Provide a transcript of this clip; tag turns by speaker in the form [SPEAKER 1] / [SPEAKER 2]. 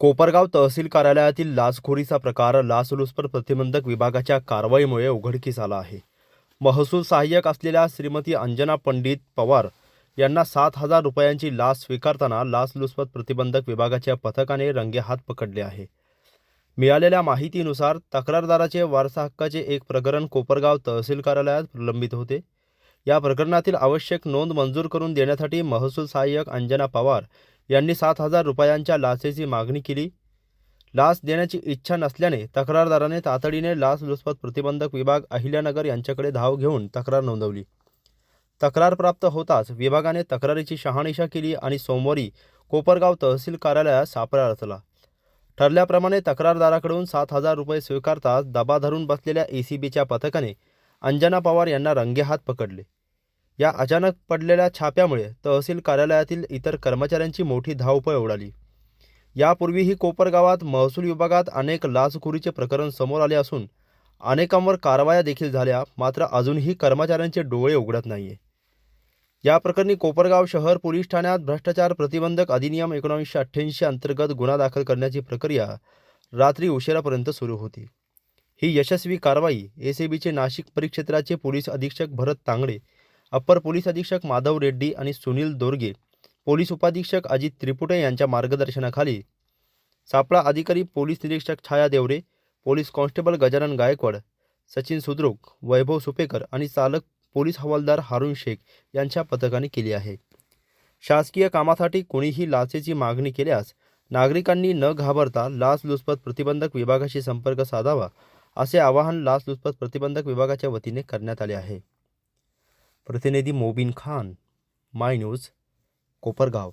[SPEAKER 1] कोपरगाव तहसील कार्यालयातील लाचखोरीचा प्रकार लाचलुचपत प्रतिबंधक विभागाच्या कारवाईमुळे उघडकीस आला आहे. महसूल सहाय्यक असलेल्या श्रीमती अंजना पंडित पवार यांना 7,000 रुपयांची लाच स्वीकारताना लाचलुचपत प्रतिबंधक विभागाच्या पथकाने रंगेहात पकडले आहे. मिळालेल्या माहितीनुसार तक्रारदाराचे वारसा हक्काचे एक प्रकरण कोपरगाव तहसील कार्यालयात प्रलंबित होते. या प्रकरणातील आवश्यक नोंद मंजूर करून देण्यासाठी महसूल सहाय्यक अंजना पवार यांनी 7,000 रुपयांच्या लाचेची मागणी केली. लाच देण्याची इच्छा नसल्याने तक्रारदाराने तातडीने लाचलुचपत प्रतिबंधक विभाग अहिल्यानगर यांच्याकडे धाव घेऊन तक्रार नोंदवली. तक्रार प्राप्त होताच विभागाने तक्रारीची शहानिशा केली आणि सोमवारी कोपरगाव तहसील कार्यालयात सापळा रचला. ठरल्याप्रमाणे तक्रारदाराकडून 7,000 रुपये स्वीकारताच दबा धरून बसलेल्या एसीबीच्या पथकाने अंजना पवार यांना रंगेहात पकडले. या अचानक पडलेल्या छाप्यामुळे तहसील कार्यालयातील इतर कर्मचाऱ्यांची मोठी धावपळ उडाली. यापूर्वीही कोपरगावात महसूल विभागात अनेक लाचखोरीचे प्रकरण समोर आले असून अनेकांवर कारवाया देखील झाल्या, मात्र अजूनही कर्मचाऱ्यांचे डोळे उघडत नाहीये. या प्रकरणी कोपरगाव शहर पोलीस ठाण्यात भ्रष्टाचार प्रतिबंधक अधिनियम 1988 अंतर्गत गुन्हा दाखल करण्याची प्रक्रिया रात्री उशिरापर्यंत सुरू होती. ही यशस्वी कारवाई एसीबीचे नाशिक परिक्षेत्राचे पोलीस अधीक्षक भरत तांगडे, अप्पर पोलीस अधीक्षक माधव रेड्डी आणि सुनील दोरगे, पोलीस उपाधीक्षक अजित त्रिपुटे यांच्या मार्गदर्शनाखाली सापळा अधिकारी पोलीस निरीक्षक छाया देवरे, पोलीस कॉन्स्टेबल गजानन गायकवाड, सचिन सुद्रुक, वैभव सुपेकर आणि चालक पोलीस हवालदार हारून शेख यांच्या पथकाने केली आहे. शासकीय कामासाठी कोणीही लाचेची मागणी केल्यास नागरिकांनी न घाबरता लाचलुचपत प्रतिबंधक विभागाशी संपर्क साधावा, असे आवाहन लाचलुचपत प्रतिबंधक विभागाच्या वतीने करण्यात आले आहे. प्रतिनिधी मोबिन खान, माय न्यूज, कोपरगाव.